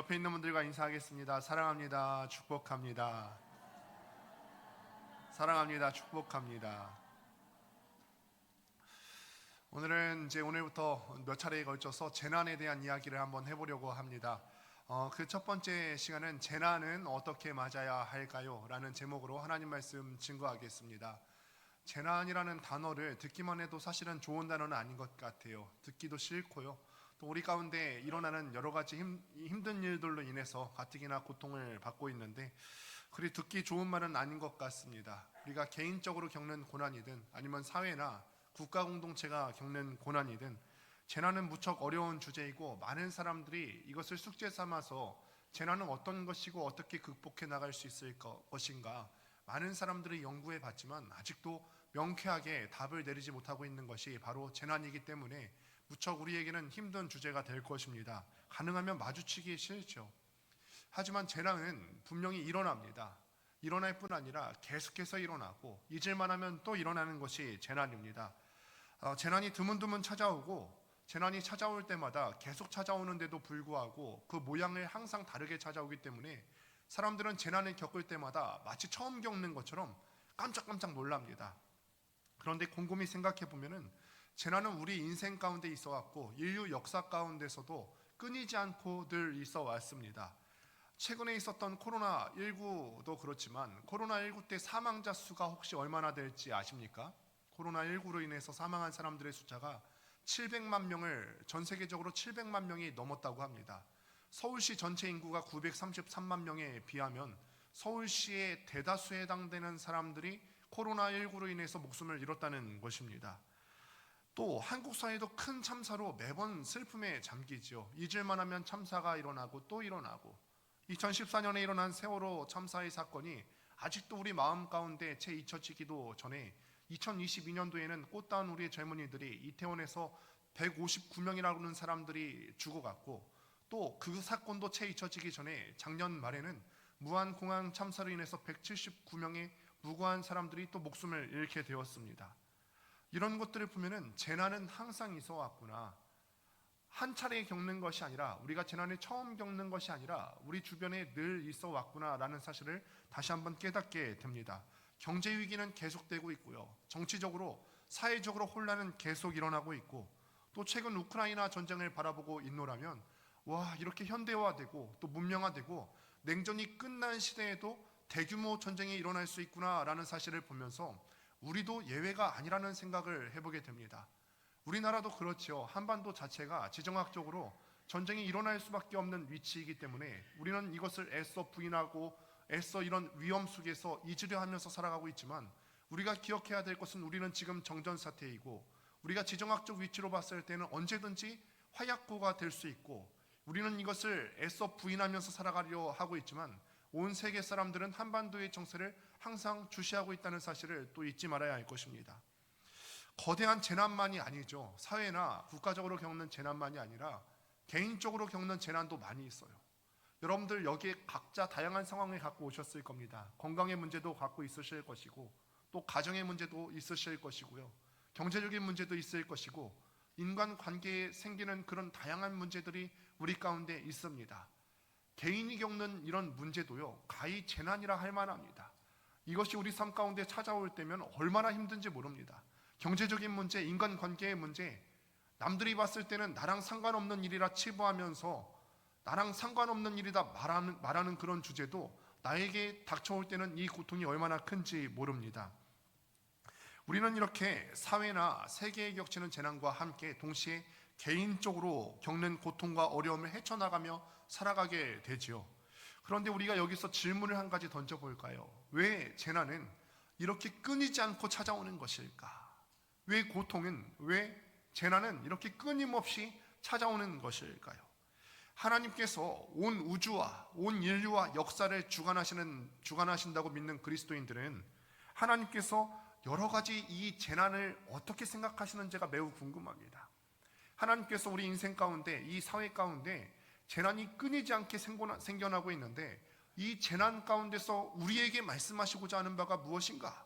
옆에 있는 분들과 인사하겠습니다. 사랑합니다. 축복합니다. 사랑합니다. 축복합니다. 오늘은 오늘부터 몇 차례에 걸쳐서 재난에 대한 이야기를 한번 해보려고 합니다. 그 첫 번째 시간은 재난은 어떻게 맞아야 할까요? 라는 제목으로 하나님 말씀 증거하겠습니다. 재난이라는 단어를 듣기만 해도 사실은 좋은 단어는 아닌 것 같아요. 듣기도 싫고요. 또 우리 가운데 일어나는 여러 가지 힘든 일들로 인해서 가뜩이나 고통을 받고 있는데 그리 듣기 좋은 말은 아닌 것 같습니다. 우리가 개인적으로 겪는 고난이든 아니면 사회나 국가 공동체가 겪는 고난이든 재난은 무척 어려운 주제이고 많은 사람들이 이것을 숙제 삼아서 재난은 어떤 것이고 어떻게 극복해 나갈 수 있을 것인가 많은 사람들이 연구해 봤지만 아직도 명쾌하게 답을 내리지 못하고 있는 것이 바로 재난이기 때문에 무척 우리에게는 힘든 주제가 될 것입니다. 가능하면 마주치기 싫죠. 하지만 재난은 분명히 일어납니다. 일어날 뿐 아니라 계속해서 일어나고 잊을만 하면 또 일어나는 것이 재난입니다. 재난이 드문드문 찾아오고 재난이 찾아올 때마다 계속 찾아오는데도 불구하고 그 모양을 항상 다르게 찾아오기 때문에 사람들은 재난을 겪을 때마다 마치 처음 겪는 것처럼 깜짝깜짝 놀랍니다. 그런데 곰곰이 생각해 보면은 재난은 우리 인생 가운데 있어 왔고 인류 역사 가운데서도 끊이지 않고 늘 있어 왔습니다. 최근에 있었던 코로나19도 그렇지만 코로나19 때 사망자 수가 혹시 얼마나 될지 아십니까? 코로나19로 인해서 사망한 사람들의 숫자가 700만 명을 전 세계적으로 700만 명이 넘었다고 합니다. 서울시 전체 인구가 933만 명에 비하면 서울시의 대다수에 해당되는 사람들이 코로나19로 인해서 목숨을 잃었다는 것입니다. 또 한국 사회도 큰 참사로 매번 슬픔에 잠기죠. 잊을만 하면 참사가 일어나고 또 일어나고 2014년에 일어난 세월호 참사의 사건이 아직도 우리 마음 가운데 채 잊혀지기도 전에 2022년도에는 꽃다운 우리의 젊은이들이 이태원에서 159명이라고 하는 사람들이 죽어갔고 또 그 사건도 채 잊혀지기 전에 작년 말에는 무안공항 참사로 인해서 179명의 무고한 사람들이 또 목숨을 잃게 되었습니다. 이런 것들을 보면은 재난은 항상 있어 왔구나. 한 차례 겪는 것이 아니라 우리가 재난을 처음 겪는 것이 아니라 우리 주변에 늘 있어 왔구나라는 사실을 다시 한번 깨닫게 됩니다. 경제 위기는 계속되고 있고요. 정치적으로 사회적으로 혼란은 계속 일어나고 있고 또 최근 우크라이나 전쟁을 바라보고 있노라면 와 이렇게 현대화되고 또 문명화되고 냉전이 끝난 시대에도 대규모 전쟁이 일어날 수 있구나라는 사실을 보면서 우리도 예외가 아니라는 생각을 해보게 됩니다. 우리나라도 그렇죠. 한반도 자체가 지정학적으로 전쟁이 일어날 수밖에 없는 위치이기 때문에 우리는 이것을 애써 부인하고 애써 이런 위험 속에서 잊으려 하면서 살아가고 있지만 우리가 기억해야 될 것은 우리는 지금 정전 사태이고 우리가 지정학적 위치로 봤을 때는 언제든지 화약고가 될 수 있고 우리는 이것을 애써 부인하면서 살아가려 하고 있지만 온 세계 사람들은 한반도의 정세를 항상 주시하고 있다는 사실을 또 잊지 말아야 할 것입니다. 거대한 재난만이 아니죠. 사회나 국가적으로 겪는 재난만이 아니라 개인적으로 겪는 재난도 많이 있어요. 여러분들 여기에 각자 다양한 상황을 갖고 오셨을 겁니다. 건강의 문제도 갖고 있으실 것이고 또 가정의 문제도 있으실 것이고요. 경제적인 문제도 있을 것이고 인간관계에 생기는 그런 다양한 문제들이 우리 가운데 있습니다. 개인이 겪는 이런 문제도요 가히 재난이라 할 만합니다. 이것이 우리 삶 가운데 찾아올 때면 얼마나 힘든지 모릅니다. 경제적인 문제, 인간관계의 문제, 남들이 봤을 때는 나랑 상관없는 일이라 치부하면서 나랑 상관없는 일이다 말하는 그런 주제도 나에게 닥쳐올 때는 이 고통이 얼마나 큰지 모릅니다. 우리는 이렇게 사회나 세계에 겹치는 재난과 함께 동시에 개인적으로 겪는 고통과 어려움을 헤쳐나가며 살아가게 되지요. 그런데 우리가 여기서 질문을 한 가지 던져볼까요? 왜 재난은 이렇게 끊이지 않고 찾아오는 것일까? 왜 고통은, 왜 재난은 이렇게 끊임없이 찾아오는 것일까요? 하나님께서 온 우주와 온 인류와 역사를 주관하신다고 믿는 그리스도인들은 하나님께서 여러 가지 이 재난을 어떻게 생각하시는지가 매우 궁금합니다. 하나님께서 우리 인생 가운데, 이 사회 가운데 재난이 끊이지 않게 생겨나고 있는데 이 재난 가운데서 우리에게 말씀하시고자 하는 바가 무엇인가?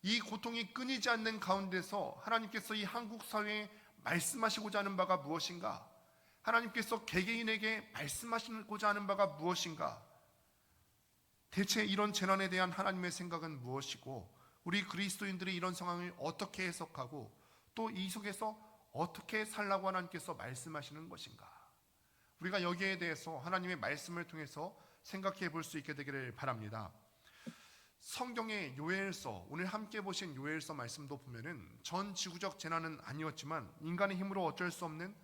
이 고통이 끊이지 않는 가운데서 하나님께서 이 한국 사회에 말씀하시고자 하는 바가 무엇인가? 하나님께서 개개인에게 말씀하시고자 하는 바가 무엇인가? 대체 이런 재난에 대한 하나님의 생각은 무엇이고, 우리 그리스도인들이 이런 상황을 어떻게 해석하고 또 이 속에서 어떻게 살라고 하나님께서 말씀하시는 것인가? 우리가 여기에 대해서 하나님의 말씀을 통해서 생각해 볼 수 있게 되기를 바랍니다. 성경의 요엘서, 오늘 함께 보신 요엘서 말씀도 보면은 전 지구적 재난은 아니었지만 인간의 힘으로 어쩔 수 없는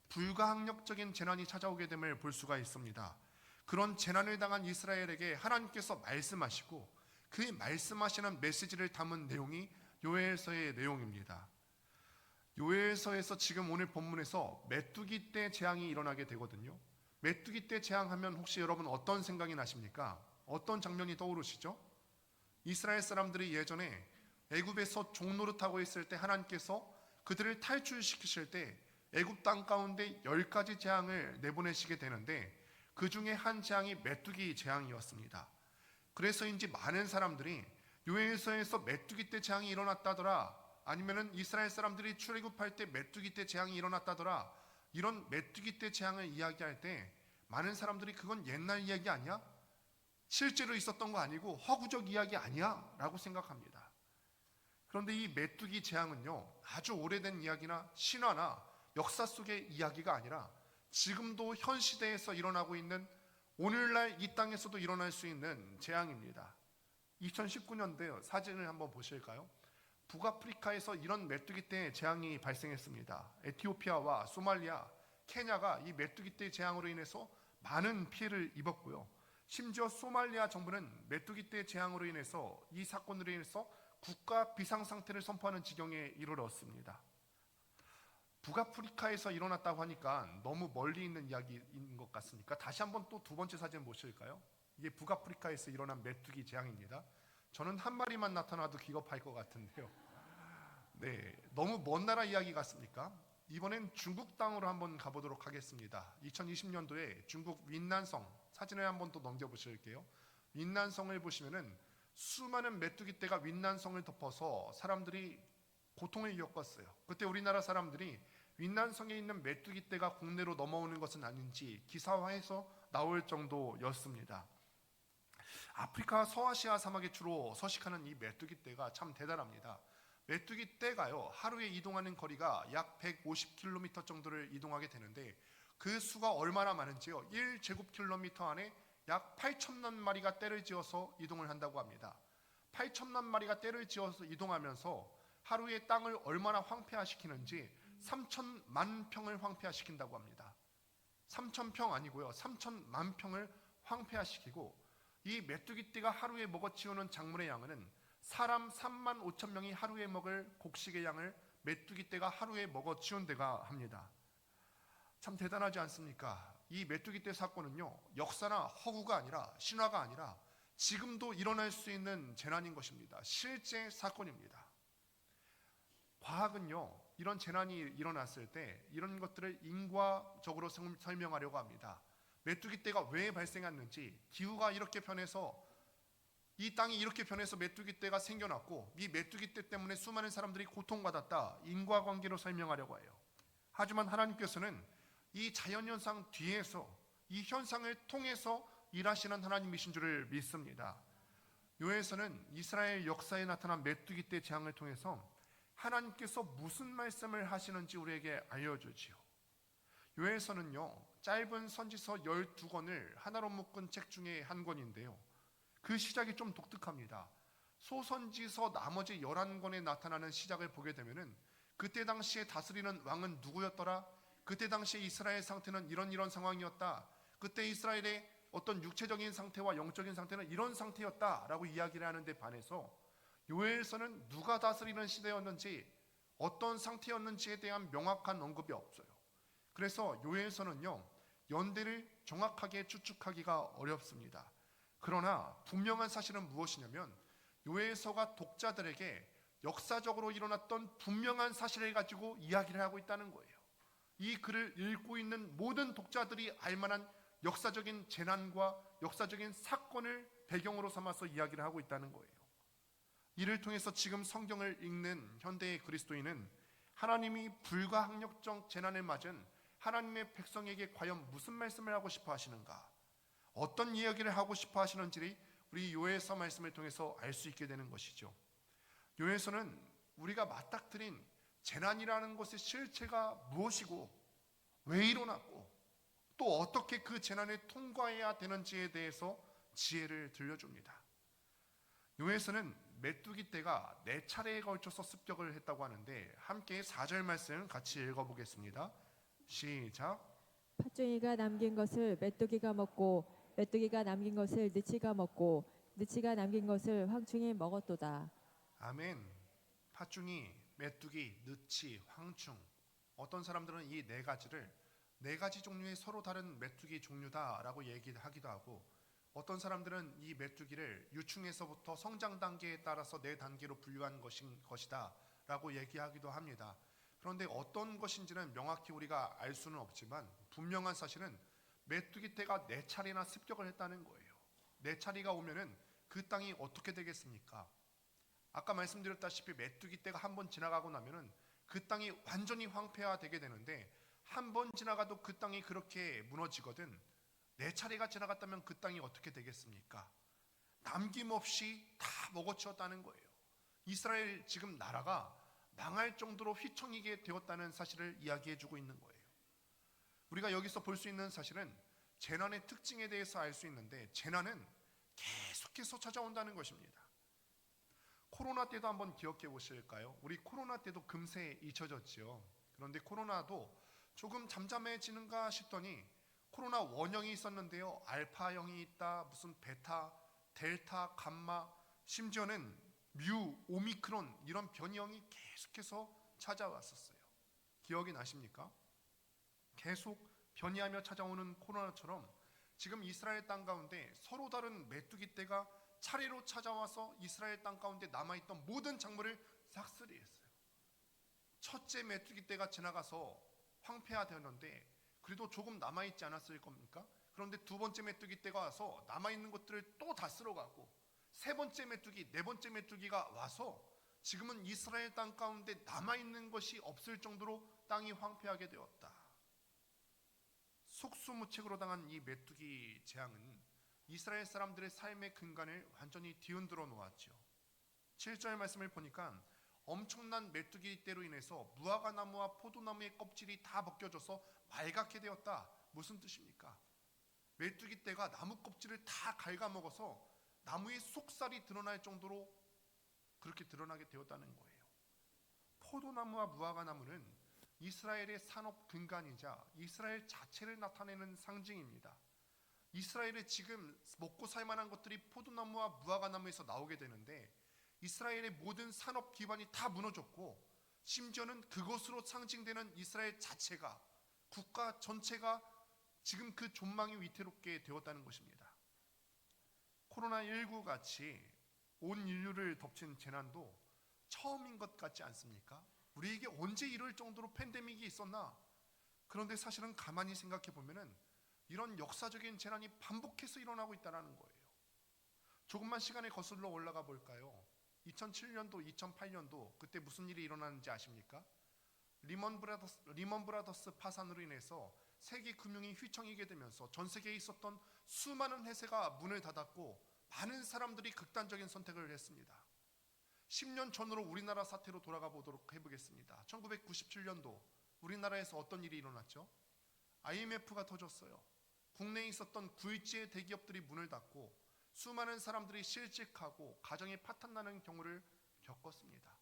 불가항력적인 재난이 찾아오게 됨을 볼 수가 있습니다. 그런 재난을 당한 이스라엘에게 하나님께서 말씀하시고 그 말씀하시는 메시지를 담은 내용이 요엘서의 내용입니다. 요엘서에서 지금 오늘 본문에서 메뚜기 떼 재앙이 일어나게 되거든요. 메뚜기 떼 재앙하면 혹시 여러분 어떤 생각이 나십니까? 어떤 장면이 떠오르시죠? 이스라엘 사람들이 예전에 애굽에서 종노릇하고 있을 때 하나님께서 그들을 탈출시키실 때 애굽 땅 가운데 10가지 재앙을 내보내시게 되는데 그 중에 한 재앙이 메뚜기 재앙이었습니다. 그래서인지 많은 사람들이 요엘서에서 메뚜기 떼 재앙이 일어났다더라, 아니면은 이스라엘 사람들이 출애굽할 때 메뚜기 떼 재앙이 일어났다더라, 이런 메뚜기 떼 재앙을 이야기할 때 많은 사람들이 그건 옛날 이야기 아니야? 실제로 있었던 거 아니고 허구적 이야기 아니야? 라고 생각합니다. 그런데 이 메뚜기 재앙은요, 아주 오래된 이야기나 신화나 역사 속의 이야기가 아니라 지금도 현 시대에서 일어나고 있는, 오늘날 이 땅에서도 일어날 수 있는 재앙입니다. 2019년도에 사진을 한번 보실까요? 북아프리카에서 이런 메뚜기 떼 재앙이 발생했습니다. 에티오피아와 소말리아, 케냐가 이 메뚜기 떼 재앙으로 인해서 많은 피해를 입었고요. 심지어 소말리아 정부는 메뚜기 떼 재앙으로 인해서, 이 사건으로 인해서 국가 비상상태를 선포하는 지경에 이르렀습니다. 북아프리카에서 일어났다고 하니까 너무 멀리 있는 이야기인 것 같으니까 다시 한번 또 두 번째 사진 보실까요? 이게 북아프리카에서 일어난 메뚜기 재앙입니다. 저는 한 마리만 나타나도 기겁할 것 같은데요. 네, 너무 먼 나라 이야기 같습니까? 이번엔 중국 땅으로 한번 가보도록 하겠습니다. 2020년도에 중국 윈난성, 사진을 한번 또 넘겨보실게요. 윈난성을 보시면은 수많은 메뚜기 떼가 윈난성을 덮어서 사람들이 고통을 겪었어요. 그때 우리나라 사람들이 윈난성에 있는 메뚜기 떼가 국내로 넘어오는 것은 아닌지 기사화해서 나올 정도였습니다. 아프리카 서아시아 사막에 주로 서식하는 이 메뚜기 떼가 참 대단합니다. 메뚜기 떼가요, 하루에 이동하는 거리가 약 150km 정도를 이동하게 되는데 그 수가 얼마나 많은지요, 1제곱킬로미터 안에 약 8천만 마리가 떼를 지어서 이동을 한다고 합니다. 8천만 마리가 떼를 지어서 이동하면서 하루에 땅을 얼마나 황폐화시키는지 3천만 평을 황폐화시킨다고 합니다. 3천평 아니고요, 3천만 평을 황폐화시키고, 이 메뚜기떼가 하루에 먹어치우는 작물의 양은 사람 3만 5천 명이 하루에 먹을 곡식의 양을 메뚜기떼가 하루에 먹어치운다고 합니다. 참 대단하지 않습니까? 이 메뚜기떼 사건은요, 역사나 허구가 아니라, 신화가 아니라 지금도 일어날 수 있는 재난인 것입니다. 실제 사건입니다. 과학은요, 이런 재난이 일어났을 때 이런 것들을 인과적으로 설명하려고 합니다. 메뚜기떼가 왜 발생했는지, 기후가 이렇게 변해서, 이 땅이 이렇게 변해서 메뚜기떼가 생겨났고 이 메뚜기떼 때문에 수많은 사람들이 고통받았다, 인과관계로 설명하려고 해요. 하지만 하나님께서는 이 자연현상 뒤에서, 이 현상을 통해서 일하시는 하나님이신 줄을 믿습니다. 요엘서는 이스라엘 역사에 나타난 메뚜기떼 재앙을 통해서 하나님께서 무슨 말씀을 하시는지 우리에게 알려주지요. 요엘서는요, 짧은 선지서 12권을 하나로 묶은 책 중에 한 권인데요, 그 시작이 좀 독특합니다. 소선지서 나머지 11권에 나타나는 시작을 보게 되면은 그때 당시에 다스리는 왕은 누구였더라? 그때 당시에 이스라엘 상태는 이런 상황이었다. 그때 이스라엘의 어떤 육체적인 상태와 영적인 상태는 이런 상태였다라고 이야기를 하는데 반해서 요엘서는 누가 다스리는 시대였는지, 어떤 상태였는지에 대한 명확한 언급이 없어요. 그래서 요엘서는요, 연대를 정확하게 추측하기가 어렵습니다. 그러나 분명한 사실은 무엇이냐면 요엘서가 독자들에게 역사적으로 일어났던 분명한 사실을 가지고 이야기를 하고 있다는 거예요. 이 글을 읽고 있는 모든 독자들이 알만한 역사적인 재난과 역사적인 사건을 배경으로 삼아서 이야기를 하고 있다는 거예요. 이를 통해서 지금 성경을 읽는 현대의 그리스도인은 하나님이 불가항력적 재난을 맞은 하나님의 백성에게 과연 무슨 말씀을 하고 싶어 하시는가, 어떤 이야기를 하고 싶어 하시는지를 우리 요엘서 말씀을 통해서 알 수 있게 되는 것이죠. 요엘서는 우리가 맞닥뜨린 재난이라는 것의 실체가 무엇이고 왜 일어났고 또 어떻게 그 재난을 통과해야 되는지에 대해서 지혜를 들려줍니다. 요엘서는 메뚜기 떼가 4차례에 걸쳐서 습격을 했다고 하는데, 함께 4절 말씀 같이 읽어보겠습니다. 시작. 팥종이가 남긴 것을 메뚜기가 먹고 메뚜기가 남긴 것을 느치가 먹고 느치가 남긴 것을 황충이 먹었도다. 아멘. 팥중이, 메뚜기, 느치, 황충. 어떤 사람들은 이 4가지를 4가지 종류의 서로 다른 메뚜기 종류다라고 얘기하기도 하고, 어떤 사람들은 이 메뚜기를 유충에서부터 성장 단계에 따라서 4단계로 분류한 것이다 라고 얘기하기도 합니다. 그런데 어떤 것인지는 명확히 우리가 알 수는 없지만 분명한 사실은 메뚜기 떼가 4차례나 습격을 했다는 거예요. 4차례가 오면은 그 땅이 어떻게 되겠습니까? 아까 말씀드렸다시피 메뚜기 떼가 한 번 지나가고 나면은 그 땅이 완전히 황폐화되게 되는데, 한 번 지나가도 그 땅이 그렇게 무너지거든 4차례가 지나갔다면 그 땅이 어떻게 되겠습니까? 남김없이 다 먹어치웠다는 거예요. 이스라엘 지금 나라가 망할 정도로 휘청이게 되었다는 사실을 이야기해주고 있는 거예요. 우리가 여기서 볼 수 있는 사실은 재난의 특징에 대해서 알 수 있는데, 재난은 계속해서 찾아온다는 것입니다. 코로나 때도 한번 기억해 보실까요? 우리 코로나 때도 금세 잊혀졌죠. 그런데 코로나도 조금 잠잠해지는가 싶더니 코로나 원형이 있었는데요, 알파형이 있다, 무슨 베타, 델타, 감마, 심지어는 뮤, 오미크론, 이런 변이형이 계속해서 찾아왔었어요. 기억이 나십니까? 계속 변이하며 찾아오는 코로나처럼 지금 이스라엘 땅 가운데 서로 다른 메뚜기 떼가 차례로 찾아와서 이스라엘 땅 가운데 남아있던 모든 작물을 싹쓸이 했어요. 첫째 메뚜기 떼가 지나가서 황폐화되었는데 그래도 조금 남아있지 않았을 겁니까? 그런데 두 번째 메뚜기 떼가 와서 남아있는 것들을 또 다 쓸어가고, 세 번째 메뚜기, 네 번째 메뚜기가 와서 지금은 이스라엘 땅 가운데 남아있는 것이 없을 정도로 땅이 황폐하게 되었다. 속수무책으로 당한 이 메뚜기 재앙은 이스라엘 사람들의 삶의 근간을 완전히 뒤흔들어 놓았죠. 7절 말씀을 보니까 엄청난 메뚜기 떼로 인해서 무화과 나무와 포도나무의 껍질이 다 벗겨져서 말갛게 되었다. 무슨 뜻입니까? 메뚜기 떼가 나무 껍질을 다 갉아먹어서 나무의 속살이 드러날 정도로 그렇게 드러나게 되었다는 거예요. 포도나무와 무화과 나무는 이스라엘의 산업 근간이자 이스라엘 자체를 나타내는 상징입니다. 이스라엘에 지금 먹고 살만한 것들이 포도나무와 무화과나무에서 나오게 되는데, 이스라엘의 모든 산업 기반이 다 무너졌고, 심지어는 그것으로 상징되는 이스라엘 자체가, 국가 전체가 지금 그 존망이 위태롭게 되었다는 것입니다. 코로나19 같이 온 인류를 덮친 재난도 처음인 것 같지 않습니까? 우리에게 언제 이럴 정도로 팬데믹이 있었나? 그런데 사실은 가만히 생각해 보면은 이런 역사적인 재난이 반복해서 일어나고 있다는 거예요. 조금만 시간에 거슬러 올라가 볼까요? 2007년도, 2008년도 그때 무슨 일이 일어났는지 아십니까? 리먼 브라더스 파산으로 인해서 세계 금융이 휘청이게 되면서 전 세계에 있었던 수많은 회사가 문을 닫았고 많은 사람들이 극단적인 선택을 했습니다. 10년 전으로 우리나라 사태로 돌아가 보도록 해보겠습니다. 1997년도 우리나라에서 어떤 일이 일어났죠? IMF가 터졌어요. 국내에 있었던 굴지의 대기업들이 문을 닫고 수많은 사람들이 실직하고 가정이 파탄나는 경우를 겪었습니다.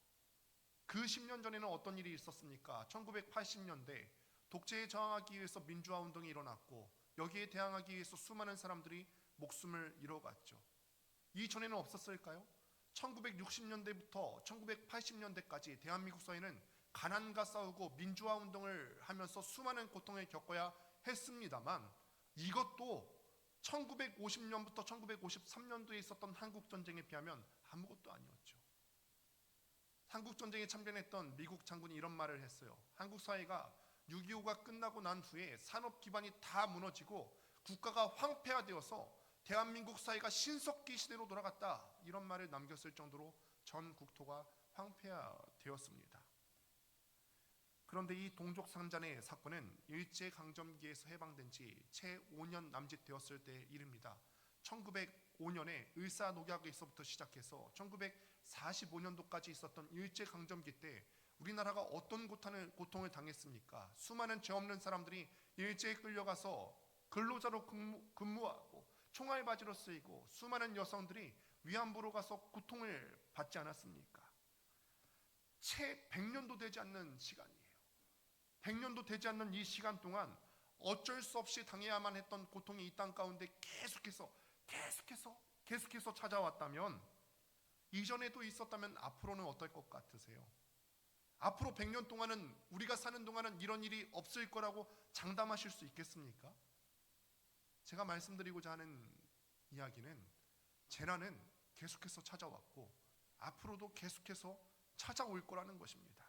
그 10년 전에는 어떤 일이 있었습니까? 1980년대 독재에 저항하기 위해서 민주화 운동이 일어났고, 여기에 대항하기 위해서 수많은 사람들이 목숨을 잃어갔죠. 이전에는 없었을까요? 1960년대부터 1980년대까지 대한민국 사회는 가난과 싸우고 민주화 운동을 하면서 수많은 고통을 겪어야 했습니다만, 이것도 1950년부터 1953년도에 있었던 한국전쟁에 비하면 아무것도 아니었죠. 한국전쟁에 참전했던 미국 장군이 이런 말을 했어요. 한국 사회가 6.25가 끝나고 난 후에 산업 기반이 다 무너지고 국가가 황폐화되어서 대한민국 사회가 신석기 시대로 돌아갔다, 이런 말을 남겼을 정도로 전 국토가 황폐화되었습니다. 그런데 이 동족상잔의 사건은 일제강점기에서 해방된 지 채 5년 남짓되었을 때 일입니다. 1905년에 을사녹약에서부터 시작해서 1945년도까지 있었던 일제강점기 때 우리나라가 어떤 고통을 당했습니까? 수많은 죄 없는 사람들이 일제에 끌려가서 근로자로 근무하고 총알바지로 쓰이고 수많은 여성들이 위안부로 가서 고통을 받지 않았습니까? 채 100년도 되지 않는 시간이에요. 100년도 되지 않는 이 시간 동안 어쩔 수 없이 당해야만 했던 고통이 이 땅 가운데 계속해서 찾아왔다면, 이전에도 있었다면 앞으로는 어떨 것 같으세요? 앞으로 100년 동안은, 우리가 사는 동안은 이런 일이 없을 거라고 장담하실 수 있겠습니까? 제가 말씀드리고자 하는 이야기는, 재난은 계속해서 찾아왔고 앞으로도 계속해서 찾아올 거라는 것입니다.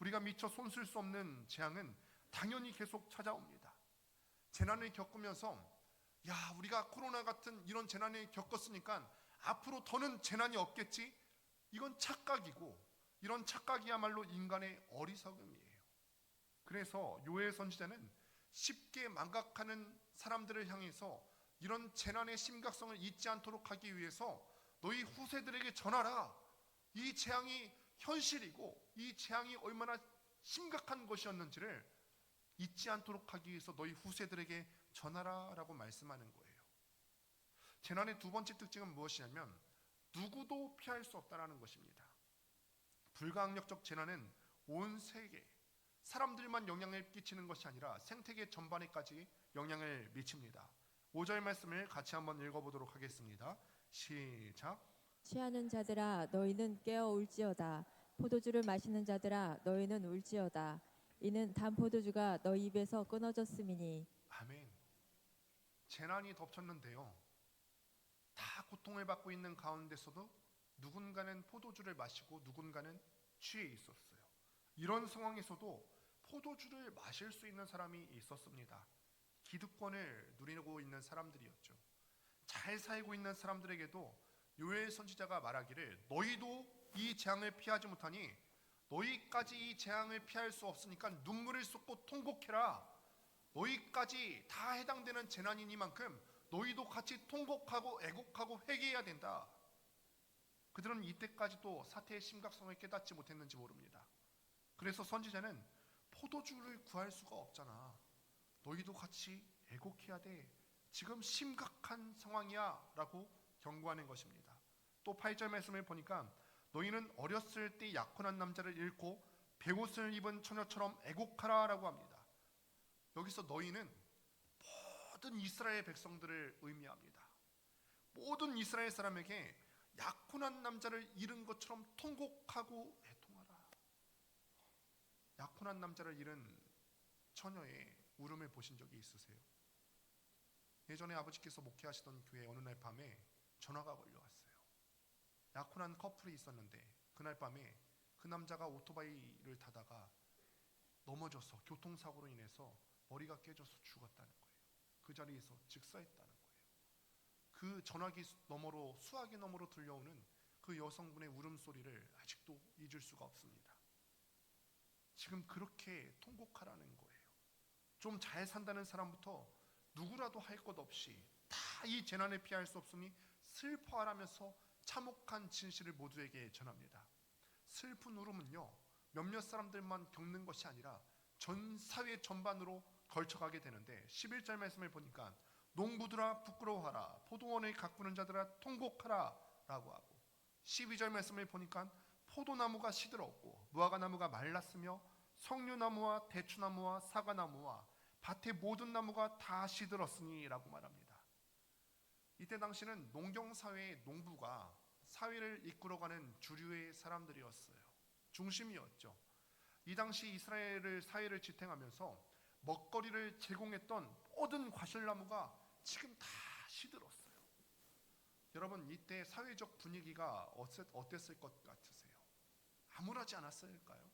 우리가 미처 손쓸 수 없는 재앙은 당연히 계속 찾아옵니다. 재난을 겪으면서 우리가 코로나 같은 이런 재난을 겪었으니까 앞으로 더는 재난이 없겠지, 이건 착각이고, 이런 착각이야말로 인간의 어리석음이에요. 그래서 요엘 선지자는 쉽게 망각하는 사람들을 향해서 이런 재난의 심각성을 잊지 않도록 하기 위해서 너희 후세들에게 전하라. 이 재앙이 현실이고 이 재앙이 얼마나 심각한 것이었는지를 잊지 않도록 하기 위해서 너희 후세들에게 전하라라고 말씀하는 거예요. 재난의 두 번째 특징은 무엇이냐면 누구도 피할 수 없다는 것입니다. 불가항력적 재난은 온 세계 사람들만 영향을 끼치는 것이 아니라 생태계 전반에까지 영향을 미칩니다. 5절 말씀을 같이 한번 읽어보도록 하겠습니다. 시작. 취하는 자들아 너희는 깨어 울지어다. 포도주를 마시는 자들아 너희는 울지어다. 이는 단 포도주가 너희 입에서 끊어졌음이니. 아멘. 재난이 덮쳤는데요, 다 고통을 받고 있는 가운데서도 누군가는 포도주를 마시고 누군가는 취해 있었어요. 이런 상황에서도 포도주를 마실 수 있는 사람이 있었습니다. 기득권을 누리고 있는 사람들이었죠. 잘 살고 있는 사람들에게도 요엘 선지자가 말하기를, 너희도 이 재앙을 피하지 못하니 너희까지 이 재앙을 피할 수 없으니까 눈물을 쏟고 통곡해라. 너희까지 다 해당되는 재난이니만큼 너희도 같이 통곡하고 애곡하고 회개해야 된다. 그들은 이때까지도 사태의 심각성을 깨닫지 못했는지 모릅니다. 그래서 선지자는 포도주를 구할 수가 없잖아. 너희도 같이 애곡해야 돼. 지금 심각한 상황이야 라고 경고하는 것입니다. 또 8절 말씀을 보니까 너희는 어렸을 때 약혼한 남자를 잃고 베옷을 입은 처녀처럼 애곡하라 라고 합니다. 여기서 너희는 모든 이스라엘 백성들을 의미합니다. 모든 이스라엘 사람에게 약혼한 남자를 잃은 것처럼 통곡하고 애통하라. 약혼한 남자를 잃은 처녀의 울음을 보신 적이 있으세요? 예전에 아버지께서 목회하시던 교회 어느 날 밤에 전화가 걸려왔어요. 약혼한 커플이 있었는데 그날 밤에 그 남자가 오토바이를 타다가 넘어져서 교통사고로 인해서 머리가 깨져서 죽었다는 거예요. 그 자리에서 즉사했다는 거예요. 그 전화기 너머로, 수화기 너머로 들려오는 그 여성분의 울음소리를 아직도 잊을 수가 없습니다. 지금 그렇게 통곡하라는 거예요. 좀 잘 산다는 사람부터 누구라도 할 것 없이 다 이 재난을 피할 수 없으니 슬퍼하라면서 참혹한 진실을 모두에게 전합니다. 슬픈 울음은요, 몇몇 사람들만 겪는 것이 아니라 전 사회 전반으로 걸쳐가게 되는데, 11절 말씀을 보니까 농부들아 부끄러워하라, 포도원을 가꾸는 자들아 통곡하라 라고 하고, 12절 말씀을 보니까 포도나무가 시들었고 무화과나무가 말랐으며 석류나무와 대추나무와 사과나무와 밭의 모든 나무가 다 시들었으니 라고 말합니다. 이때 당시는 농경사회의 농부가 사회를 이끌어가는 주류의 사람들이었어요. 중심이었죠. 이 당시 이스라엘을 사회를 지탱하면서 먹거리를 제공했던 모든 과실나무가 지금 다 시들었어요. 여러분, 이때 사회적 분위기가 어땠을 것 같으세요? 암울하지 않았을까요?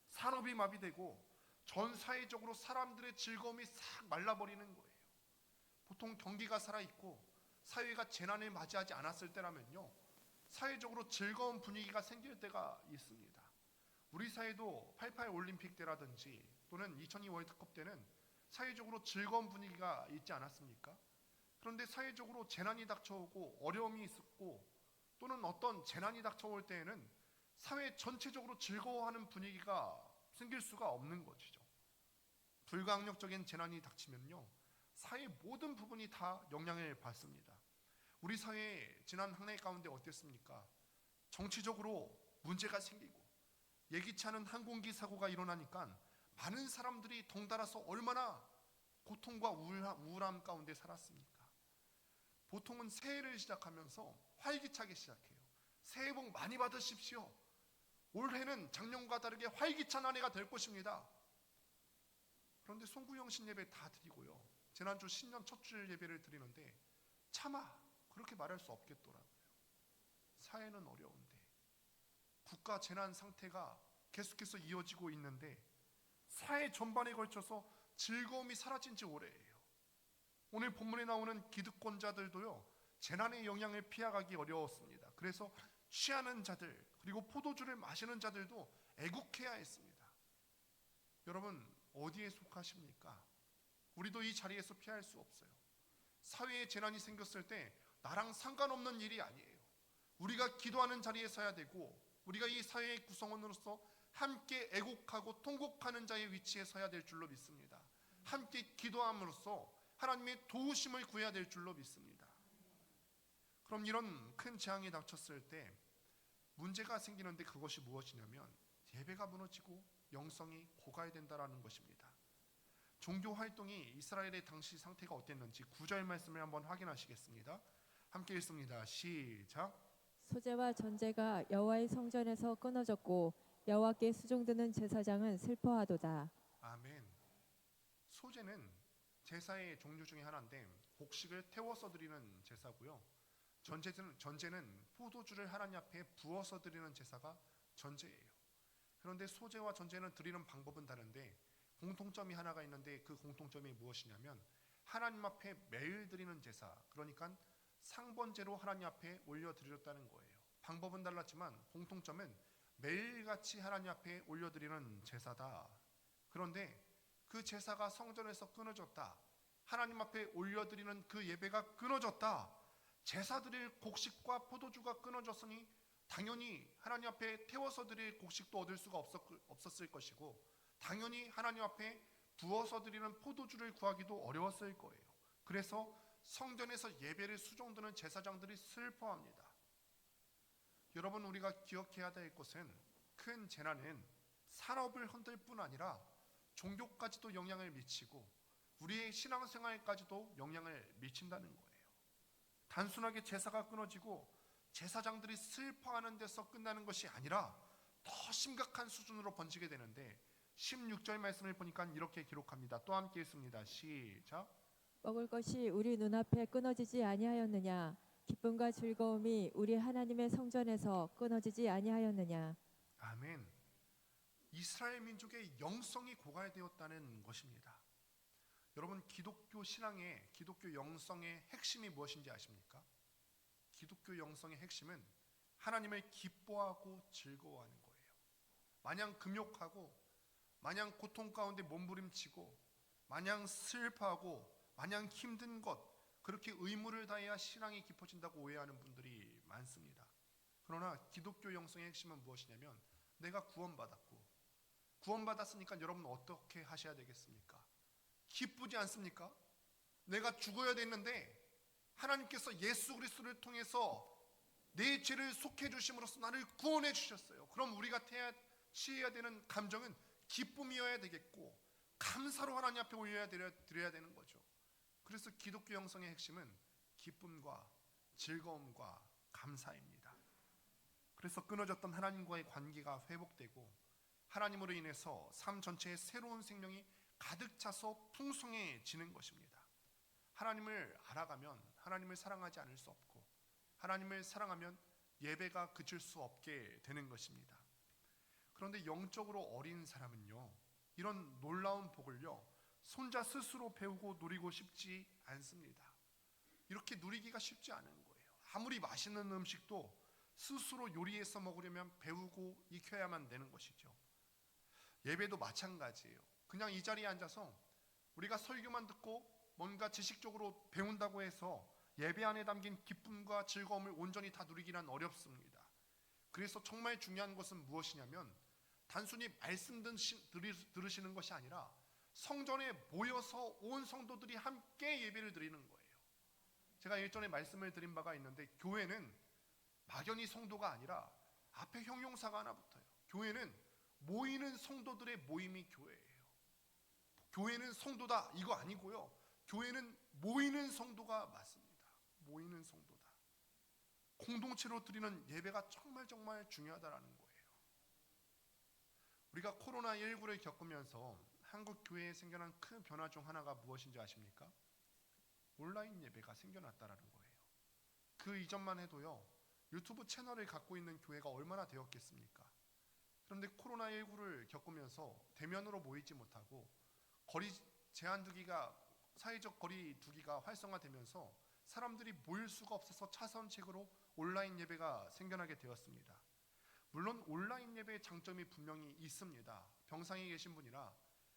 산업이 마비되고 전 사회적으로 사람들의 즐거움이 싹 말라버리는 거예요. 보통 경기가 살아있고 사회가 재난을 맞이하지 않았을 때라면요, 사회적으로 즐거운 분위기가 생길 때가 있습니다. 우리 사회도 88 올림픽 때라든지 또는 2002 월드컵 때는 사회적으로 즐거운 분위기가 있지 않았습니까? 그런데 사회적으로 재난이 닥쳐오고 어려움이 있었고 또는 어떤 재난이 닥쳐올 때에는 사회 전체적으로 즐거워하는 분위기가 생길 수가 없는 것이죠. 불가항력적인 재난이 닥치면요, 사회 모든 부분이 다 영향을 받습니다. 우리 사회 지난 한 해 가운데 어땠습니까? 정치적으로 문제가 생기고 예기치 않은 항공기 사고가 일어나니까 많은 사람들이 덩달아서 얼마나 고통과 우울함 가운데 살았습니까? 보통은 새해를 시작하면서 활기차게 시작해요. 새해 복 많이 받으십시오. 올해는 작년과 다르게 활기찬 한 해가 될 것입니다. 그런데 송구영신 예배 다 드리고요, 지난주 신년 첫 줄 예배를 드리는데 차마 그렇게 말할 수 없겠더라고요. 사회는 어려운데, 국가 재난 상태가 계속해서 이어지고 있는데 사회 전반에 걸쳐서 즐거움이 사라진 지 오래예요. 오늘 본문에 나오는 기득권자들도요, 재난의 영향을 피해가기 어려웠습니다. 그래서 취하는 자들, 그리고 포도주를 마시는 자들도 애국해야 했습니다. 여러분, 어디에 속하십니까? 우리도 이 자리에서 피할 수 없어요. 사회에 재난이 생겼을 때 나랑 상관없는 일이 아니에요. 우리가 기도하는 자리에 서야 되고, 우리가 이 사회의 구성원으로서 함께 애국하고 통곡하는 자의 위치에 서야 될 줄로 믿습니다. 함께 기도함으로써 하나님의 도우심을 구해야 될 줄로 믿습니다. 그럼 이런 큰 재앙이 닥쳤을 때 문제가 생기는데 그것이 무엇이냐면 예배가 무너지고 영성이 고갈된다라는 것입니다. 종교 활동이 이스라엘의 당시 상태가 어땠는지 9절 말씀을 한번 확인하시겠습니다. 함께 읽습니다. 시작. 소재와 전제가 여호와의 성전에서 끊어졌고 여호와께 수종드는 제사장은 슬퍼하도다. 아멘. 소제는 제사의 종류 중에 하나인데 곡식을 태워서 드리는 제사고요. 전제는 포도주를 하나님 앞에 부어서 드리는 제사가 전제예요. 그런데 소제와 전제는 드리는 방법은 다른데 공통점이 하나가 있는데 그 공통점이 무엇이냐면 하나님 앞에 매일 드리는 제사, 그러니까 상번제로 하나님 앞에 올려드렸다는 거예요. 방법은 달랐지만 공통점은 매일같이 하나님 앞에 올려드리는 제사다. 그런데 그 제사가 성전에서 끊어졌다, 하나님 앞에 올려드리는 그 예배가 끊어졌다, 제사 드릴 곡식과 포도주가 끊어졌으니 당연히 하나님 앞에 태워서 드릴 곡식도 얻을 수가 없었을 것이고 당연히 하나님 앞에 부어서 드리는 포도주를 구하기도 어려웠을 거예요. 그래서 성전에서 예배를 수종드는 제사장들이 슬퍼합니다. 여러분, 우리가 기억해야 될 것은 큰 재난은 산업을 흔들 뿐 아니라 종교까지도 영향을 미치고 우리의 신앙생활까지도 영향을 미친다는 거예요. 단순하게 제사가 끊어지고 제사장들이 슬퍼하는 데서 끝나는 것이 아니라 더 심각한 수준으로 번지게 되는데 16절 말씀을 보니까 이렇게 기록합니다. 또 함께 읽습니다. 시작. 먹을 것이 우리 눈앞에 끊어지지 아니하였느냐? 기쁨과 즐거움이 우리 하나님의 성전에서 끊어지지 아니하였느냐? 아멘. 이스라엘 민족의 영성이 고갈되었다는 것입니다. 여러분, 기독교 신앙의, 기독교 영성의 핵심이 무엇인지 아십니까? 기독교 영성의 핵심은 하나님을 기뻐하고 즐거워하는 거예요. 마냥 금욕하고 마냥 고통 가운데 몸부림치고 마냥 슬퍼하고 마냥 힘든 것, 그렇게 의무를 다해야 신앙이 깊어진다고 오해하는 분들이 많습니다. 그러나 기독교 영성의 핵심은 무엇이냐면 내가 구원받았고 구원받았으니까 여러분 어떻게 하셔야 되겠습니까? 기쁘지 않습니까? 내가 죽어야 되는데 하나님께서 예수 그리스도를 통해서 내 죄를 속해 주심으로써 나를 구원해 주셨어요. 그럼 우리가 취해야 되는 감정은 기쁨이어야 되겠고 감사로 하나님 앞에 올려드려야 되는 거죠. 그래서 기독교 영성의 핵심은 기쁨과 즐거움과 감사입니다. 그래서 끊어졌던 하나님과의 관계가 회복되고 하나님으로 인해서 삶 전체에 새로운 생명이 가득 차서 풍성해지는 것입니다. 하나님을 알아가면 하나님을 사랑하지 않을 수 없고 하나님을 사랑하면 예배가 그칠 수 없게 되는 것입니다. 그런데 영적으로 어린 사람은요, 이런 놀라운 복을요 손자 스스로 배우고 누리고 싶지 않습니다. 이렇게 누리기가 쉽지 않은 거예요. 아무리 맛있는 음식도 스스로 요리해서 먹으려면 배우고 익혀야만 되는 것이죠. 예배도 마찬가지예요. 그냥 이 자리에 앉아서 우리가 설교만 듣고 뭔가 지식적으로 배운다고 해서 예배 안에 담긴 기쁨과 즐거움을 온전히 다 누리기란 어렵습니다. 그래서 정말 중요한 것은 무엇이냐면 단순히 말씀 들으시는 것이 아니라 성전에 모여서 온 성도들이 함께 예배를 드리는 거예요. 제가 일전에 말씀을 드린 바가 있는데, 교회는 막연히 성도가 아니라 앞에 형용사가 하나 붙어요. 교회는 모이는 성도들의 모임이 교회예요. 교회는 성도다 이거 아니고요, 교회는 모이는 성도가 맞습니다. 모이는 성도다. 공동체로 드리는 예배가 정말 중요하다라는 거예요. 우리가 코로나19를 겪으면서 한국 교회에 생겨난 큰 변화 중 하나가 무엇인지 아십니까? 온라인 예배가 생겨났다라는 거예요. 그 이전만 해도요, 유튜브 채널을 갖고 있는 교회가 얼마나 되었겠습니까? 그런데 코로나19를 겪으면서 대면으로 모이지 못하고 거리 제한 두기가, 사회적 거리 두기가 활성화되면서 사람들이 모일 수가 없어서 차선책으로 온라인 예배가 생겨나게 되었습니다. 물론 온라인 예배의 장점이 분명히 있습니다. 병상에 계신 분이나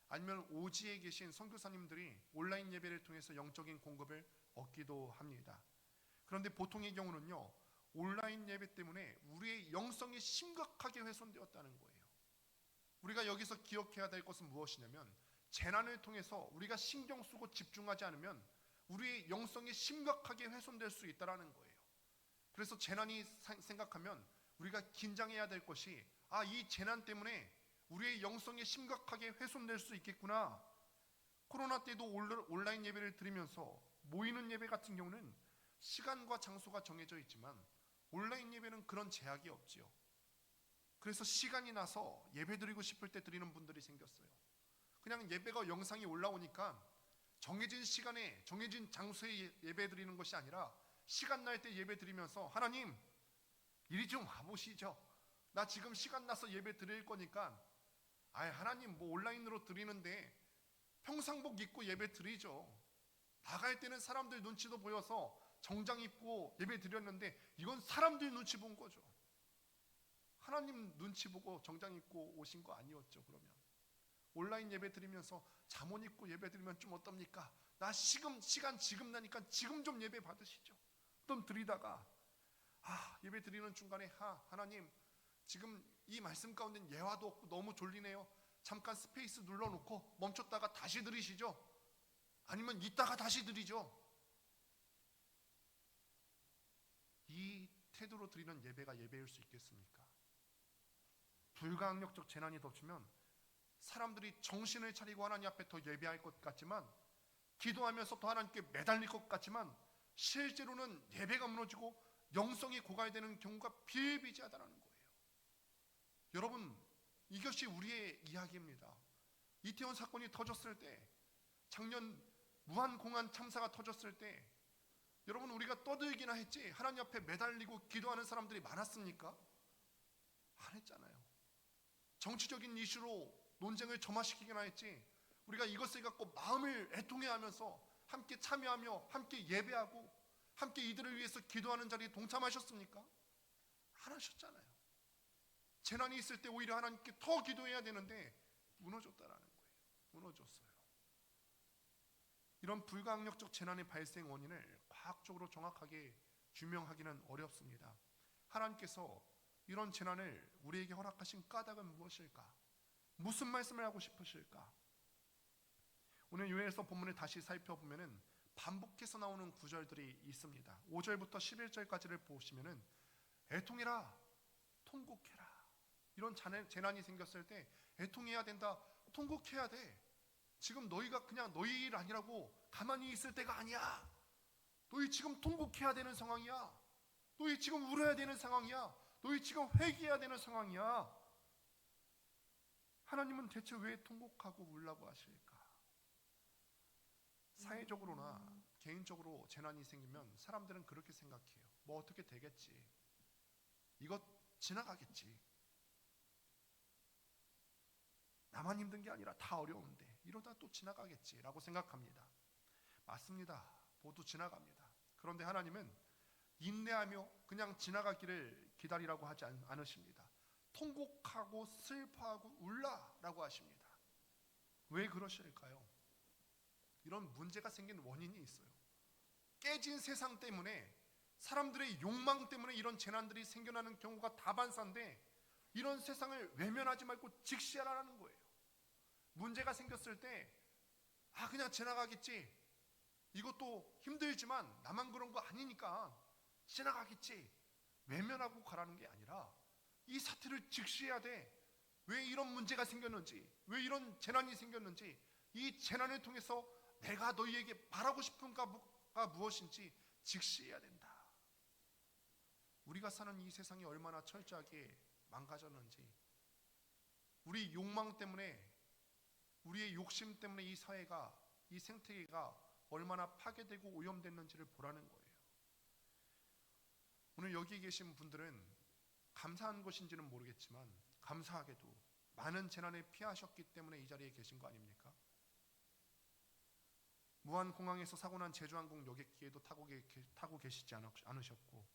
아니면 오지에 계신 선교사님들이 온라인 예배를 통해서 영적인 공급을 얻기도 합니다. 그런데 보통의 경우는요, 온라인 예배 때문에 우리의 영성이 심각하게 훼손되었다는 거예요. 우리가 여기서 기억해야 될 것은 무엇이냐면, 재난을 통해서 우리가 신경 쓰고 집중하지 않으면 우리의 영성이 심각하게 훼손될 수 있다는 거예요. 그래서 재난이 생각하면 우리가 긴장해야 될 것이, 이 재난 때문에 우리의 영성이 심각하게 훼손될 수 있겠구나. 코로나 때도 온라인 예배를 드리면서 모이는 예배 같은 경우는 시간과 장소가 정해져 있지만 온라인 예배는 그런 제약이 없지요. 그래서 시간이 나서 예배 드리고 싶을 때 드리는 분들이 생겼어요. 그냥 예배가 영상이 올라오니까 정해진 시간에 정해진 장소에 예배 드리는 것이 아니라 시간 날 때 예배 드리면서, 하나님 이리 좀 와보시죠. 나 지금 시간 나서 예배 드릴 거니까, 하나님 뭐 온라인으로 드리는데 평상복 입고 예배 드리죠. 나갈 때는 사람들 눈치도 보여서 정장 입고 예배 드렸는데 이건 사람들 눈치 본 거죠. 하나님 눈치 보고 정장 입고 오신 거 아니었죠. 그러면 온라인 예배 드리면서 잠옷 입고 예배 드리면 좀 어떻습니까? 나 시간 지금 나니까 지금 좀 예배 받으시죠. 좀 드리다가 예배 드리는 중간에 하나님 지금 이 말씀 가운데 예화도 없고 너무 졸리네요. 잠깐 스페이스 눌러놓고 멈췄다가 다시 드리시죠. 아니면 이따가 다시 드리죠. 이 태도로 드리는 예배가 예배일 수 있겠습니까? 불가항력적 재난이 덮치면 사람들이 정신을 차리고 하나님 앞에 더 예배할 것 같지만, 기도하면서 더 하나님께 매달릴 것 같지만 실제로는 예배가 무너지고 영성이 고갈되는 경우가 비일비재하다는 거예요. 여러분, 이것이 우리의 이야기입니다. 이태원 사건이 터졌을 때, 작년 무한공안 참사가 터졌을 때, 여러분 우리가 떠들기나 했지 하나님 앞에 매달리고 기도하는 사람들이 많았습니까? 안 했잖아요. 정치적인 이슈로 논쟁을 점화시키기나 했지 우리가 이것을 갖고 마음을 애통해하면서 함께 참여하며 함께 예배하고 함께 이들을 위해서 기도하는 자리에 동참하셨습니까? 안 하셨잖아요. 재난이 있을 때 오히려 하나님께 더 기도해야 되는데 무너졌다라는 거예요. 무너졌어요. 이런 불가항력적 재난의 발생 원인을 과학적으로 정확하게 규명하기는 어렵습니다. 하나님께서 이런 재난을 우리에게 허락하신 까닭은 무엇일까? 무슨 말씀을 하고 싶으실까? 오늘 요엘서 본문을 다시 살펴보면은 반복해서 나오는 구절들이 있습니다. 5절부터 11절까지를 보시면은 애통해라, 통곡해라. 이런 재난이 생겼을 때 애통해야 된다, 통곡해야 돼. 지금 너희가 그냥 너희 일 아니라고 가만히 있을 때가 아니야. 너희 지금 통곡해야 되는 상황이야. 너희 지금 울어야 되는 상황이야. 너희 지금 회개해야 되는 상황이야. 하나님은 대체 왜 통곡하고 울라고 하실까? 사회적으로나 개인적으로 재난이 생기면 사람들은 그렇게 생각해요. 뭐 어떻게 되겠지. 이것 지나가겠지. 나만 힘든 게 아니라 다 어려운데 이러다 또 지나가겠지라고 생각합니다. 맞습니다. 모두 지나갑니다. 그런데 하나님은 인내하며 그냥 지나가기를 기다리라고 하지 않으십니다. 통곡하고 슬퍼하고 울라라고 하십니다. 왜 그러실까요? 이런 문제가 생긴 원인이 있어요. 깨진 세상 때문에, 사람들의 욕망 때문에 이런 재난들이 생겨나는 경우가 다반사인데, 이런 세상을 외면하지 말고 직시하라는 거예요. 문제가 생겼을 때 그냥 지나가겠지, 이것도 힘들지만 나만 그런 거 아니니까 지나가겠지, 외면하고 가라는 게 아니라 이 사태를 직시해야 돼. 왜 이런 문제가 생겼는지, 왜 이런 재난이 생겼는지, 이 재난을 통해서 내가 너희에게 바라고 싶은 가 무엇인지 직시해야 된다. 우리가 사는 이 세상이 얼마나 철저하게 망가졌는지, 우리 욕망 때문에, 우리의 욕심 때문에 이 사회가, 이 생태계가 얼마나 파괴되고 오염됐는지를 보라는 거예요. 오늘 여기 계신 분들은 감사한 것인지는 모르겠지만 감사하게도 많은 재난에 피하셨기 때문에 이 자리에 계신 거 아닙니까? 무안공항에서 사고난 제주항공 여객기에도 타고 계시지 않으셨고,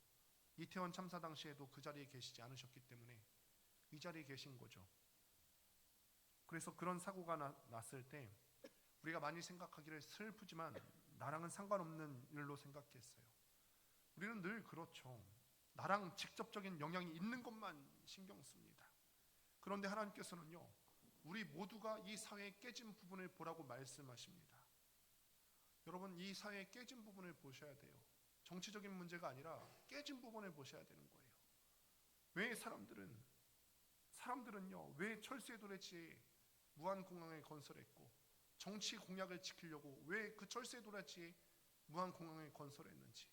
이태원 참사 당시에도 그 자리에 계시지 않으셨기 때문에 이 자리에 계신 거죠. 그래서 그런 사고가 났을 때 우리가 많이 생각하기를 슬프지만 나랑은 상관없는 일로 생각했어요. 우리는 늘 그렇죠. 나랑 직접적인 영향이 있는 것만 신경 씁니다. 그런데 하나님께서는요, 우리 모두가 이 사회의 깨진 부분을 보라고 말씀하십니다. 여러분, 이 사회의 깨진 부분을 보셔야 돼요. 정치적인 문제가 아니라 깨진 부분을 보셔야 되는 거예요. 왜 사람들은요, 왜 철새 도래지에 무안공항을 건설했고, 정치 공약을 지키려고 왜 그 철새 도래지에 무안공항을 건설했는지.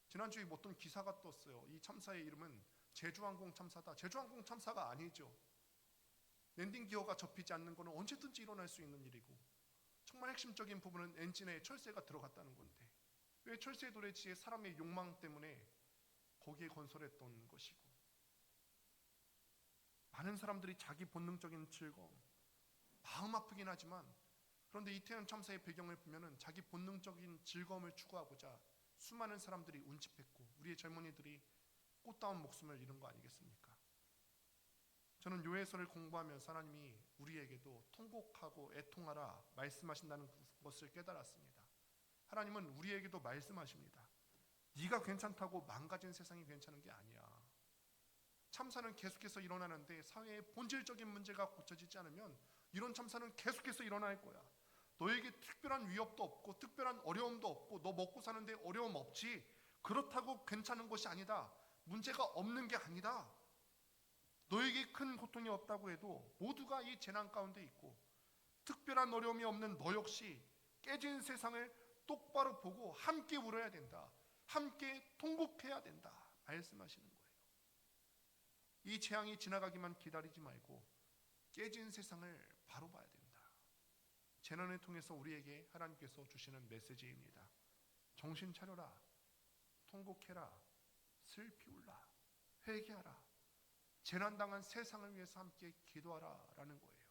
지난주에 어떤 기사가 떴어요. 이 참사의 이름은 제주항공 참사다. 제주항공 참사가 아니죠. 랜딩 기어가 접히지 않는 것은 언제든지 일어날 수 있는 일이고, 정말 핵심적인 부분은 엔진에 철새가 들어갔다는 건데, 왜 철새 도래지에 사람의 욕망 때문에 거기에 건설했던 것이고, 많은 사람들이 자기 본능적인 즐거움, 마음 아프긴 하지만, 그런데 이태원 참사의 배경을 보면은 자기 본능적인 즐거움을 추구하고자 수많은 사람들이 운집했고, 우리의 젊은이들이 꽃다운 목숨을 잃은 거 아니겠습니까? 저는 요해서를 공부하면서 하나님이 우리에게도 통곡하고 애통하라 말씀하신다는 것을 깨달았습니다. 하나님은 우리에게도 말씀하십니다. 네가 괜찮다고 망가진 세상이 괜찮은 게 아니야. 참사는 계속해서 일어나는데 사회의 본질적인 문제가 고쳐지지 않으면 이런 참사는 계속해서 일어날 거야. 너에게 특별한 위협도 없고 특별한 어려움도 없고 너 먹고 사는데 어려움 없지. 그렇다고 괜찮은 것이 아니다. 문제가 없는 게 아니다. 너에게 큰 고통이 없다고 해도 모두가 이 재난 가운데 있고, 특별한 어려움이 없는 너 역시 깨진 세상을 똑바로 보고 함께 울어야 된다. 함께 통곡해야 된다. 말씀하시는 거예요. 이 재앙이 지나가기만 기다리지 말고 깨진 세상을 바로 봐야 된다. 재난을 통해서 우리에게 하나님께서 주시는 메시지입니다. 정신 차려라. 통곡해라. 슬피 울라. 회개하라. 재난당한 세상을 위해서 함께 기도하라 라는 거예요.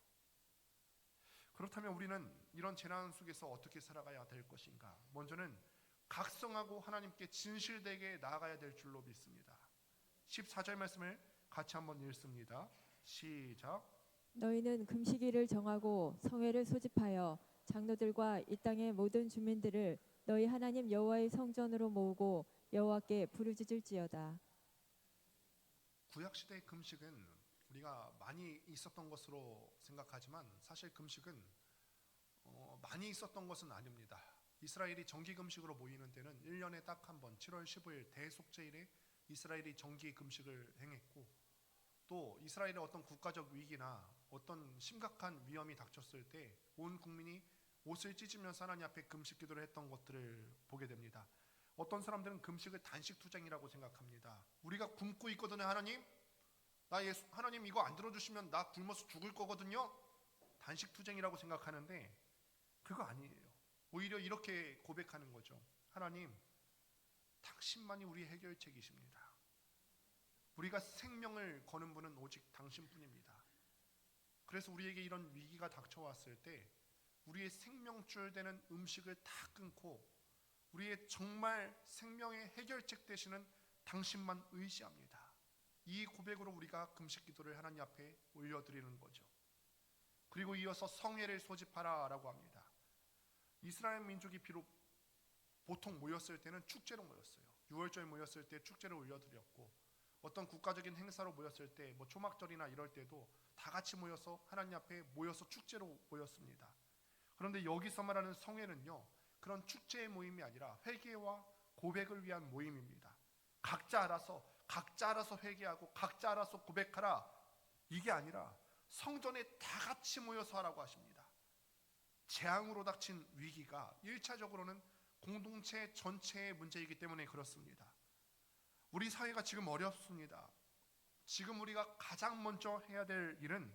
그렇다면 우리는 이런 재난 속에서 어떻게 살아가야 될 것인가? 먼저는 각성하고 하나님께 진실되게 나아가야 될 줄로 믿습니다. 14절 말씀을 같이 한번 읽습니다. 시작. 너희는 금식일을 정하고 성회를 소집하여 장로들과 이 땅의 모든 주민들을 너희 하나님 여호와의 성전으로 모으고 여호와께 부르짖을지어다. 구약시대의 금식은 우리가 많이 있었던 것으로 생각하지만 사실 금식은 많이 있었던 것은 아닙니다. 이스라엘이 정기 금식으로 모이는 때는 1년에 딱 한 번 7월 15일 대속죄일에 이스라엘이 정기 금식을 행했고, 또 이스라엘의 어떤 국가적 위기나 어떤 심각한 위험이 닥쳤을 때 온 국민이 옷을 찢으면서 하나님 앞에 금식 기도를 했던 것들을 보게 됩니다. 어떤 사람들은 금식을 단식 투쟁이라고 생각합니다. 우리가 굶고 있거든요. 하나님 이거 안 들어주시면 나 굶어서 죽을 거거든요. 단식 투쟁이라고 생각하는데 그거 아니에요. 오히려 이렇게 고백하는 거죠. 하나님, 당신만이 우리 해결책이십니다. 우리가 생명을 거는 분은 오직 당신뿐입니다. 그래서 우리에게 이런 위기가 닥쳐왔을 때 우리의 생명줄 되는 음식을 다 끊고 우리의 정말 생명의 해결책 되시는 당신만 의지합니다. 이 고백으로 우리가 금식 기도를 하나님 앞에 올려드리는 거죠. 그리고 이어서 성회를 소집하라라고 합니다. 이스라엘 민족이 비록 보통 모였을 때는 축제로 모였어요. 유월절 모였을 때 축제를 올려드렸고, 어떤 국가적인 행사로 모였을 때 초막절이나 이럴 때도 다 같이 모여서 하나님 앞에 모여서 축제로 모였습니다. 그런데 여기서 말하는 성회는요, 그런 축제의 모임이 아니라 회개와 고백을 위한 모임입니다. 각자 알아서 회개하고 각자 알아서 고백하라, 이게 아니라 성전에 다 같이 모여서 하라고 하십니다. 재앙으로 닥친 위기가 1차적으로는 공동체 전체의 문제이기 때문에 그렇습니다. 우리 사회가 지금 어렵습니다. 지금 우리가 가장 먼저 해야 될 일은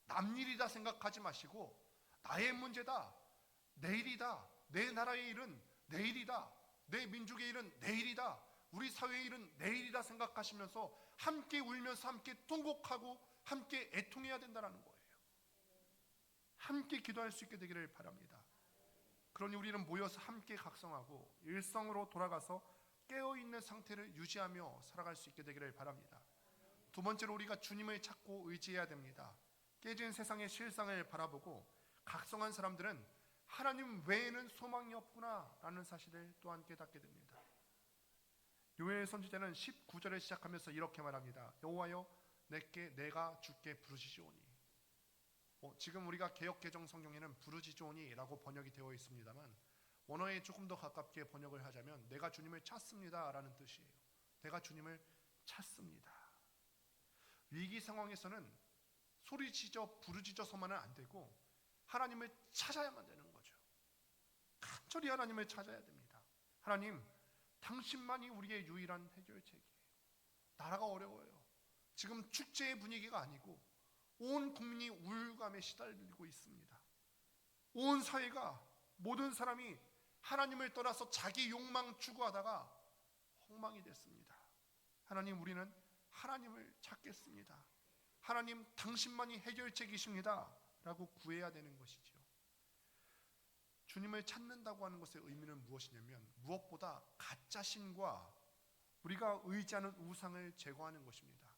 남 일이다 생각하지 마시고, 나의 문제다, 내일이다, 내 나라의 일은 내일이다, 내 민족의 일은 내일이다, 우리 사회의 일은 내일이다 생각하시면서 함께 울면서 함께 통곡하고 함께 애통해야 된다는 거예요. 함께 기도할 수 있게 되기를 바랍니다. 그러니 우리는 모여서 함께 각성하고 일성으로 돌아가서 깨어있는 상태를 유지하며 살아갈 수 있게 되기를 바랍니다. 두 번째로 우리가 주님을 찾고 의지해야 됩니다. 깨진 세상의 실상을 바라보고 각성한 사람들은 하나님 외에는 소망이 없구나 라는 사실을 또한 깨닫게 됩니다. 요엘 선지자는 19절을 시작하면서 이렇게 말합니다. 여호와여, 내가 주께 부르짖으오니. 지금 우리가 개역개정 성경에는 부르짖으오니 라고 번역이 되어 있습니다만, 원어에 조금 더 가깝게 번역을 하자면 내가 주님을 찾습니다 라는 뜻이에요. 내가 주님을 찾습니다. 위기 상황에서는 소리지져 부르짖어서만은 안 되고 하나님을 찾아야만 되는 거죠. 간절히 하나님을 찾아야 됩니다. 하나님, 당신만이 우리의 유일한 해결책이에요. 나라가 어려워요. 지금 축제의 분위기가 아니고 온 국민이 우울감에 시달리고 있습니다. 온 사회가, 모든 사람이 하나님을 떠나서 자기 욕망 추구하다가 엉망이 됐습니다. 하나님, 우리는 하나님을 찾겠습니다. 하나님, 당신만이 해결책이십니다 라고 구해야 되는 것이죠. 주님을 찾는다고 하는 것의 의미는 무엇이냐면, 무엇보다 가짜신과 우리가 의지하는 우상을 제거하는 것입니다.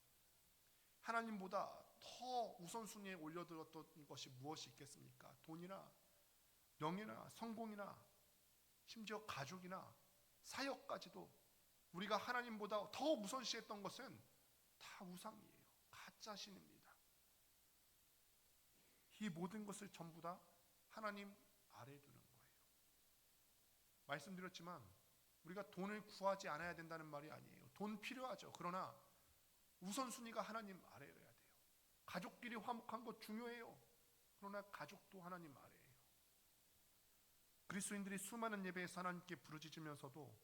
하나님보다 더 우선순위에 올려들었던 것이 무엇이 있겠습니까? 돈이나 명예나 성공이나 심지어 가족이나 사역까지도 우리가 하나님보다 더 우선시했던 것은 다 우상이에요. 가짜신입니다. 이 모든 것을 전부 다 하나님 아래에 두는 거예요. 말씀드렸지만 우리가 돈을 구하지 않아야 된다는 말이 아니에요. 돈 필요하죠. 그러나 우선순위가 하나님 아래여야 돼요. 가족끼리 화목한 것 중요해요. 그러나 가족도 하나님 아래예요. 그리스도인들이 수많은 예배에서 하나님께 부르짖으면서도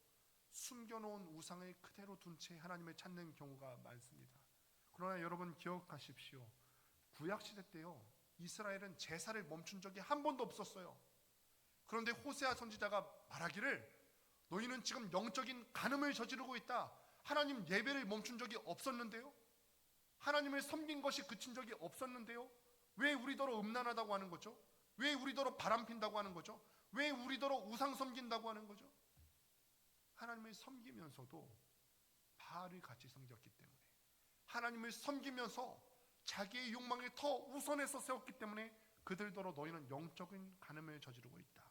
숨겨놓은 우상을 그대로 둔 채 하나님을 찾는 경우가 많습니다. 그러나 여러분 기억하십시오. 구약시대 때요, 이스라엘은 제사를 멈춘 적이 한 번도 없었어요. 그런데 호세아 선지자가 말하기를, 너희는 지금 영적인 간음을 저지르고 있다. 하나님 예배를 멈춘 적이 없었는데요, 하나님을 섬긴 것이 그친 적이 없었는데요, 왜 우리더러 음란하다고 하는 거죠? 왜 우리더러 바람핀다고 하는 거죠? 왜 우리더러 우상 섬긴다고 하는 거죠? 하나님을 섬기면서도 바알을 같이 섬겼기 때문에, 하나님을 섬기면서 자기의 욕망을 더 우선해서 세웠기 때문에 그들더러 너희는 영적인 간음을 저지르고 있다.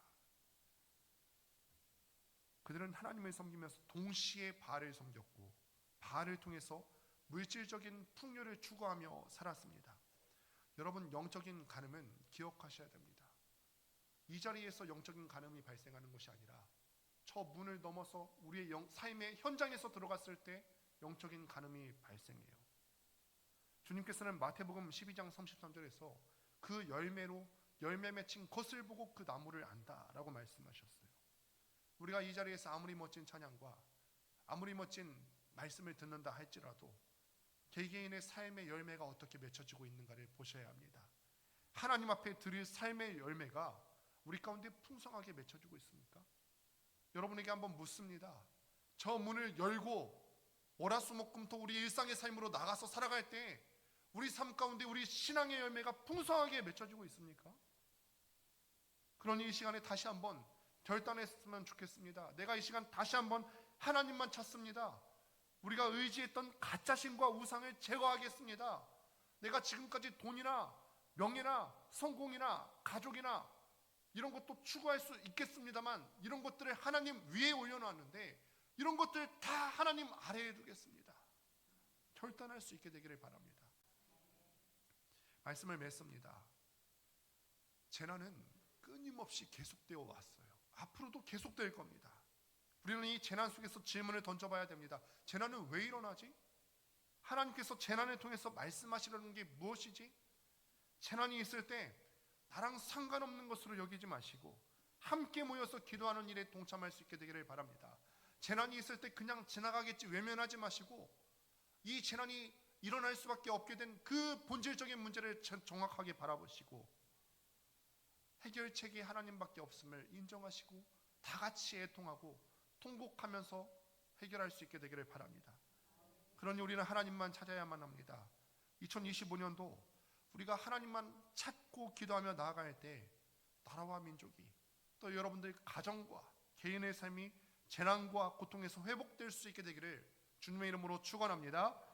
그들은 하나님을 섬기면서 동시에 바알을 섬겼고 바알을 통해서 물질적인 풍요를 추구하며 살았습니다. 여러분, 영적인 간음은 기억하셔야 됩니다. 이 자리에서 영적인 간음이 발생하는 것이 아니라 저 문을 넘어서 우리의 삶의 현장에서 들어갔을 때 영적인 간음이 발생해요. 주님께서는 마태복음 12장 33절에서 그 열매로 열매 맺힌 것을 보고 그 나무를 안다라고 말씀하셨어요. 우리가 이 자리에서 아무리 멋진 찬양과 아무리 멋진 말씀을 듣는다 할지라도 개개인의 삶의 열매가 어떻게 맺혀지고 있는가를 보셔야 합니다. 하나님 앞에 드릴 삶의 열매가 우리 가운데 풍성하게 맺혀지고 있습니까? 여러분에게 한번 묻습니다. 저 문을 열고 월화수목금토 우리 일상의 삶으로 나가서 살아갈 때 우리 삶 가운데 우리 신앙의 열매가 풍성하게 맺혀지고 있습니까? 그러니 이 시간에 다시 한번 결단했으면 좋겠습니다. 내가 이 시간 다시 한번 하나님만 찾습니다. 우리가 의지했던 가짜신과 우상을 제거하겠습니다. 내가 지금까지 돈이나 명예나 성공이나 가족이나 이런 것도 추구할 수 있겠습니다만 이런 것들을 하나님 위에 올려놨는데 이런 것들 다 하나님 아래에 두겠습니다. 결단할 수 있게 되기를 바랍니다. 말씀을 맺습니다. 재난은 끊임없이 계속되어 왔어요. 앞으로도 계속될 겁니다. 우리는 이 재난 속에서 질문을 던져봐야 됩니다. 재난은 왜 일어나지? 하나님께서 재난을 통해서 말씀하시려는 게 무엇이지? 재난이 있을 때 나랑 상관없는 것으로 여기지 마시고 함께 모여서 기도하는 일에 동참할 수 있게 되기를 바랍니다. 재난이 있을 때 그냥 지나가겠지 외면하지 마시고 이 재난이 일어날 수밖에 없게 된 그 본질적인 문제를 정확하게 바라보시고 해결책이 하나님밖에 없음을 인정하시고 다 같이 애통하고 통곡하면서 해결할 수 있게 되기를 바랍니다. 그러니 우리는 하나님만 찾아야만 합니다. 2025년도 우리가 하나님만 찾고 기도하며 나아갈 때 나라와 민족이 또 여러분들 가정과 개인의 삶이 재난과 고통에서 회복될 수 있게 되기를 주님의 이름으로 축원합니다.